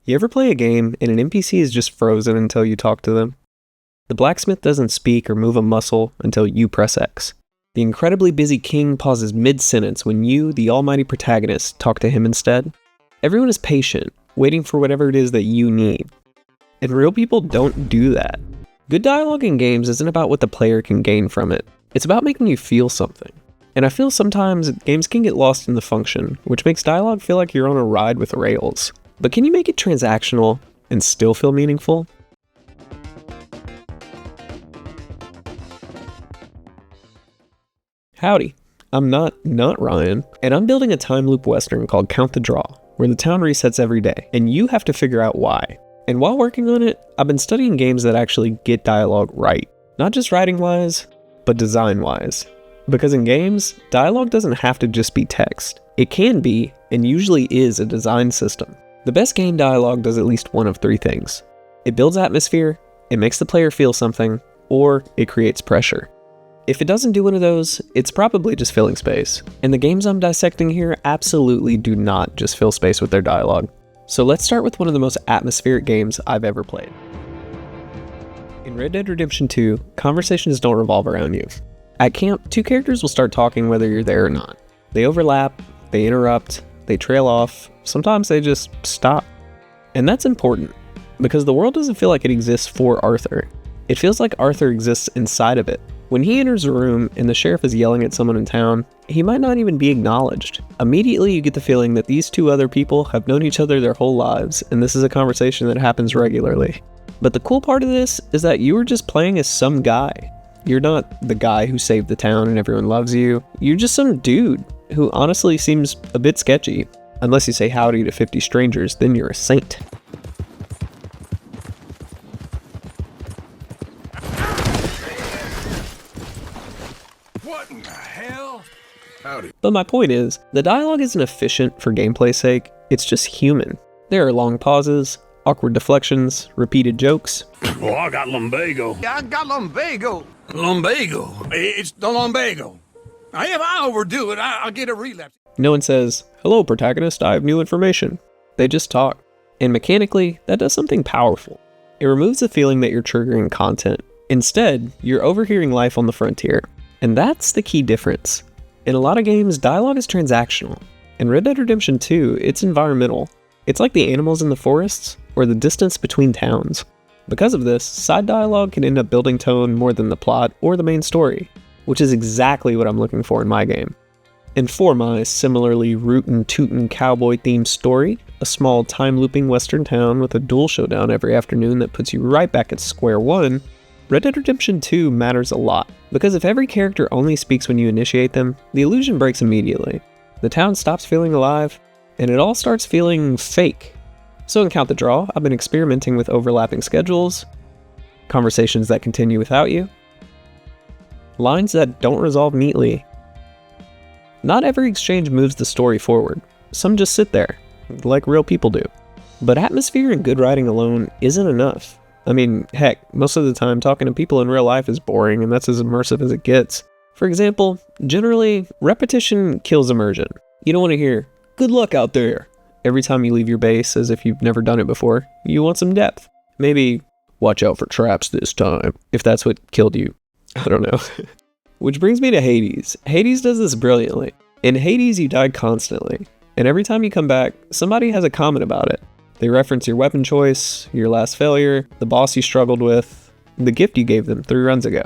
You ever play a game and an NPC is just frozen until you talk to them? The blacksmith doesn't speak or move a muscle until you press X. The incredibly busy king pauses mid-sentence when you, the almighty protagonist, talk to him instead. Everyone is patient, waiting for whatever it is that you need. And real people don't do that. Good dialogue in games isn't about what the player can gain from it. It's about making you feel something. And I feel sometimes games can get lost in the function, which makes dialogue feel like you're on a ride with rails. But can you make it transactional and still feel meaningful? Howdy, I'm not Ryan, and I'm building a time loop western called Count the Draw, where the town resets every day, and you have to figure out why. And while working on it, I've been studying games that actually get dialogue right. Not just writing-wise, but design-wise. Because in games, dialogue doesn't have to just be text. It can be, and usually is, a design system. The best game dialogue does at least one of three things. It builds atmosphere, it makes the player feel something, or it creates pressure. If it doesn't do one of those, it's probably just filling space. And the games I'm dissecting here absolutely do not just fill space with their dialogue. So let's start with one of the most atmospheric games I've ever played. In Red Dead Redemption 2, conversations don't revolve around you. At camp, two characters will start talking whether you're there or not. They overlap, they interrupt, they trail off, sometimes they just stop. And that's important, because the world doesn't feel like it exists for Arthur. It feels like Arthur exists inside of it. When he enters a room and the sheriff is yelling at someone in town, he might not even be acknowledged. Immediately you get the feeling that these two other people have known each other their whole lives, and this is a conversation that happens regularly. But the cool part of this is that you were just playing as some guy. You're not the guy who saved the town and everyone loves you. You're just some dude who honestly seems a bit sketchy. Unless you say howdy to 50 strangers, then you're a saint. What in the hell? Howdy. But my point is, the dialogue isn't efficient for gameplay's sake, it's just human. There are long pauses, awkward deflections, repeated jokes. Oh, I got lumbago. I got lumbago. Lumbago. It's the lumbago. Now, if I overdo it, I'll get a relapse. No one says, "Hello, protagonist, I have new information." They just talk. And mechanically, that does something powerful. It removes the feeling that you're triggering content. Instead, you're overhearing life on the frontier. And that's the key difference. In a lot of games, dialogue is transactional. In Red Dead Redemption 2, it's environmental. It's like the animals in the forests, or the distance between towns. Because of this, side dialogue can end up building tone more than the plot or the main story, which is exactly what I'm looking for in my game. And for my similarly rootin' tootin' cowboy themed story, a small time-looping western town with a duel showdown every afternoon that puts you right back at square one, Red Dead Redemption 2 matters a lot, because if every character only speaks when you initiate them, the illusion breaks immediately. The town stops feeling alive, and it all starts feeling fake. So in Count the Draw, I've been experimenting with overlapping schedules, conversations that continue without you, lines that don't resolve neatly. Not every exchange moves the story forward. Some just sit there, like real people do. But atmosphere and good writing alone isn't enough. I mean, heck, most of the time talking to people in real life is boring, and that's as immersive as it gets. For example, generally, repetition kills immersion. You don't want to hear, "Good luck out there," every time you leave your base as if you've never done it before. You want some depth. Maybe, "Watch out for traps this time," if that's what killed you. I don't know. Which brings me to Hades. Hades does this brilliantly. In Hades, you die constantly, and every time you come back, somebody has a comment about it. They reference your weapon choice, your last failure, the boss you struggled with, the gift you gave them 3 runs ago.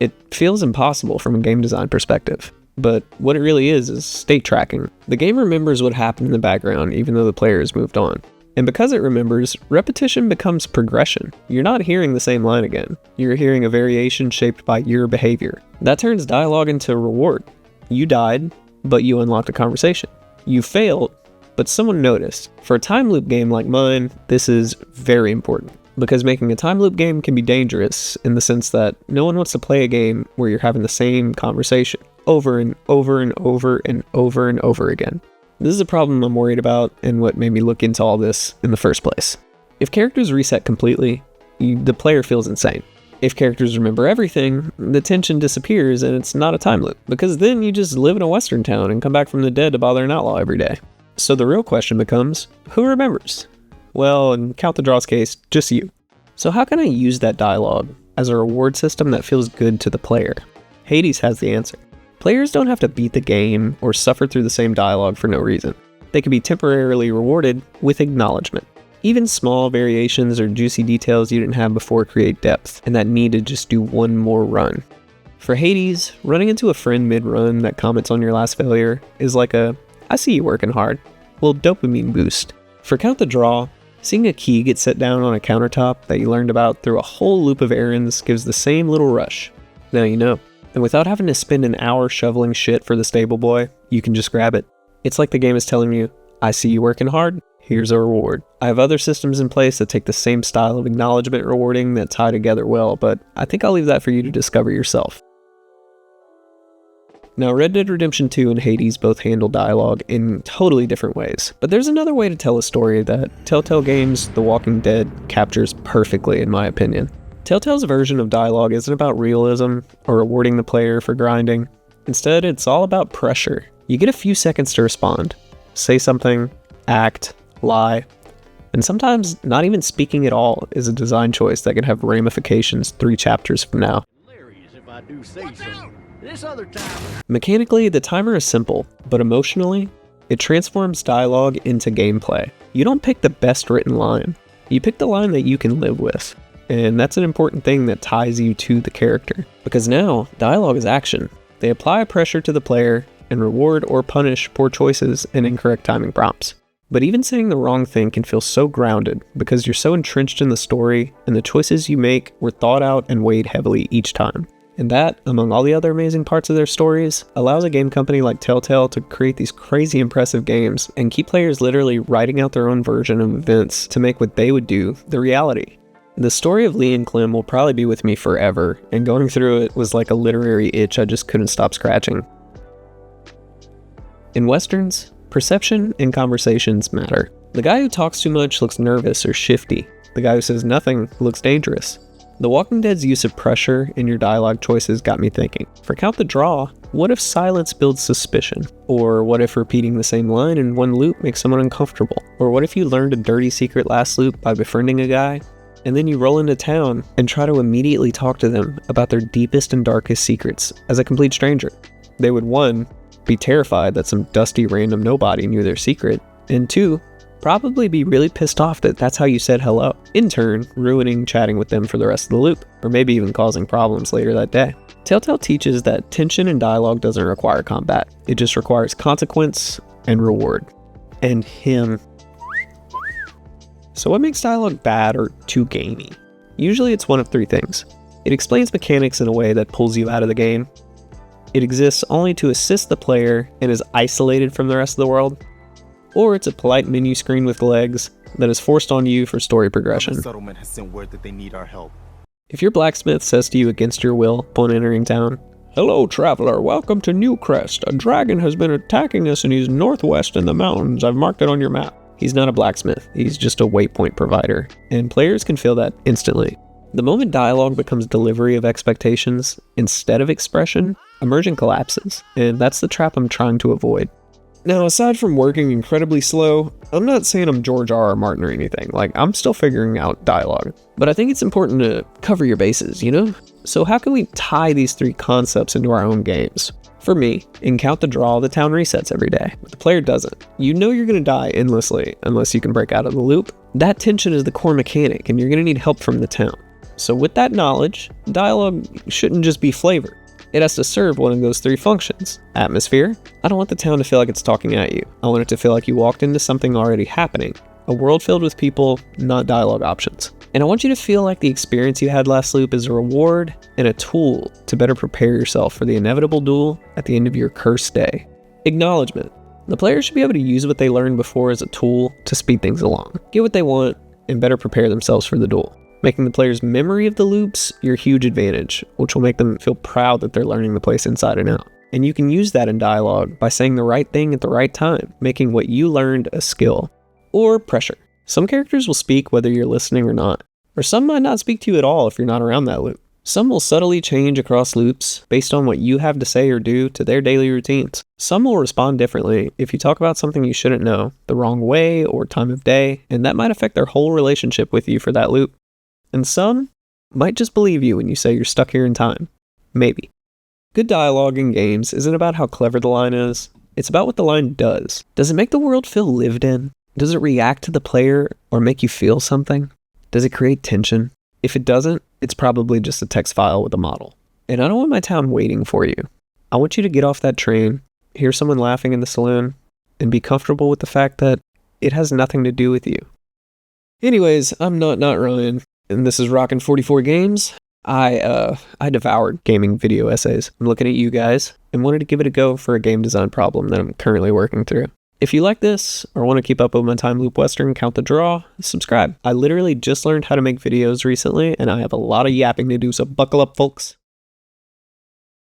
It feels impossible from a game design perspective, but what it really is state tracking. The game remembers what happened in the background even though the player has moved on. And because it remembers, repetition becomes progression. You're not hearing the same line again. You're hearing a variation shaped by your behavior. That turns dialogue into reward. You died, but you unlocked a conversation. You failed, but someone noticed. For a time loop game like mine, this is very important, because making a time loop game can be dangerous in the sense that no one wants to play a game where you're having the same conversation over and over and over and over and over again. This is a problem I'm worried about and what made me look into all this in the first place. If characters reset completely, the player feels insane. If characters remember everything, the tension disappears and it's not a time loop, because then you just live in a western town and come back from the dead to bother an outlaw every day. So the real question becomes, who remembers? Well, in Count the Draw's case, just you. So how can I use that dialogue as a reward system that feels good to the player? Hades has the answer. Players don't have to beat the game or suffer through the same dialogue for no reason. They can be temporarily rewarded with acknowledgement. Even small variations or juicy details you didn't have before create depth, and that need to just do one more run. For Hades, running into a friend mid-run that comments on your last failure is like a, I see you working hard, little dopamine boost. For Count the Draw, seeing a key get set down on a countertop that you learned about through a whole loop of errands gives the same little rush. Now you know. And without having to spend an hour shoveling shit for the stable boy, you can just grab it. It's like the game is telling you, I see you working hard, here's a reward. I have other systems in place that take the same style of acknowledgement rewarding that tie together well, but I think I'll leave that for you to discover yourself. Now, Red Dead Redemption 2 and Hades both handle dialogue in totally different ways, but there's another way to tell a story that Telltale Games' The Walking Dead captures perfectly, in my opinion. Telltale's version of dialogue isn't about realism or rewarding the player for grinding. Instead, it's all about pressure. You get a few seconds to respond, say something, act, lie, and sometimes not even speaking at all is a design choice that can have ramifications 3 chapters from now. If I do say so. This other time. Mechanically, the timer is simple, but emotionally, it transforms dialogue into gameplay. You don't pick the best written line. You pick the line that you can live with. And that's an important thing that ties you to the character. Because now, dialogue is action. They apply pressure to the player and reward or punish poor choices and incorrect timing prompts. But even saying the wrong thing can feel so grounded because you're so entrenched in the story and the choices you make were thought out and weighed heavily each time. And that, among all the other amazing parts of their stories, allows a game company like Telltale to create these crazy impressive games and keep players literally writing out their own version of events to make what they would do the reality. The story of Lee and Clem will probably be with me forever, and going through it was like a literary itch I just couldn't stop scratching. In Westerns, perception and conversations matter. The guy who talks too much looks nervous or shifty. The guy who says nothing looks dangerous. The Walking Dead's use of pressure in your dialogue choices got me thinking. For Count the Draw, what if silence builds suspicion? Or what if repeating the same line in one loop makes someone uncomfortable? Or what if you learned a dirty secret last loop by befriending a guy, and then you roll into town and try to immediately talk to them about their deepest and darkest secrets as a complete stranger? They would 1, be terrified that some dusty random nobody knew their secret, and 2, probably be really pissed off that that's how you said hello, in turn ruining chatting with them for the rest of the loop, or maybe even causing problems later that day. Telltale teaches that tension in dialogue doesn't require combat, it just requires consequence and reward. And him. So what makes dialogue bad or too gamey? Usually it's one of 3 things. It explains mechanics in a way that pulls you out of the game. It exists only to assist the player and is isolated from the rest of the world. Or it's a polite menu screen with legs that is forced on you for story progression. The settlement has sent word that they need our help. If your blacksmith says to you against your will upon entering town, "Hello traveler, welcome to Newcrest. A dragon has been attacking us and he's northwest in the mountains. I've marked it on your map." He's not a blacksmith, he's just a waypoint provider, and players can feel that instantly. The moment dialogue becomes delivery of expectations instead of expression, immersion collapses, and that's the trap I'm trying to avoid. Now, aside from working incredibly slow, I'm not saying I'm George R.R. Martin or anything, like I'm still figuring out dialogue, but I think it's important to cover your bases, you know? So how can we tie these 3 concepts into our own games? For me, in Count the Draw, the town resets every day, but the player doesn't. You know you're going to die endlessly unless you can break out of the loop. That tension is the core mechanic, and you're going to need help from the town. So with that knowledge, dialogue shouldn't just be flavor. It has to serve one of those 3 functions. Atmosphere. I don't want the town to feel like it's talking at you. I want it to feel like you walked into something already happening. A world filled with people, not dialogue options. And I want you to feel like the experience you had last loop is a reward and a tool to better prepare yourself for the inevitable duel at the end of your cursed day. Acknowledgement. The player should be able to use what they learned before as a tool to speed things along, get what they want, and better prepare themselves for the duel. Making the player's memory of the loops your huge advantage, which will make them feel proud that they're learning the place inside and out. And you can use that in dialogue by saying the right thing at the right time, making what you learned a skill. Or pressure. Some characters will speak whether you're listening or not, or some might not speak to you at all if you're not around that loop. Some will subtly change across loops based on what you have to say or do to their daily routines. Some will respond differently if you talk about something you shouldn't know, the wrong way or time of day, and that might affect their whole relationship with you for that loop. And some might just believe you when you say you're stuck here in time. Maybe. Good dialogue in games isn't about how clever the line is, it's about what the line does. Does it make the world feel lived in? Does it react to the player or make you feel something? Does it create tension? If it doesn't, it's probably just a text file with a model. And I don't want my town waiting for you. I want you to get off that train, hear someone laughing in the saloon, and be comfortable with the fact that it has nothing to do with you. Anyways, I'm not Ryan, and this is Rockin' 44 Games. I devoured gaming video essays. I'm looking at you guys and wanted to give it a go for a game design problem that I'm currently working through. If you like this or want to keep up with my Timeloop Western Count the Draw, subscribe. I literally just learned how to make videos recently and I have a lot of yapping to do, so buckle up, folks.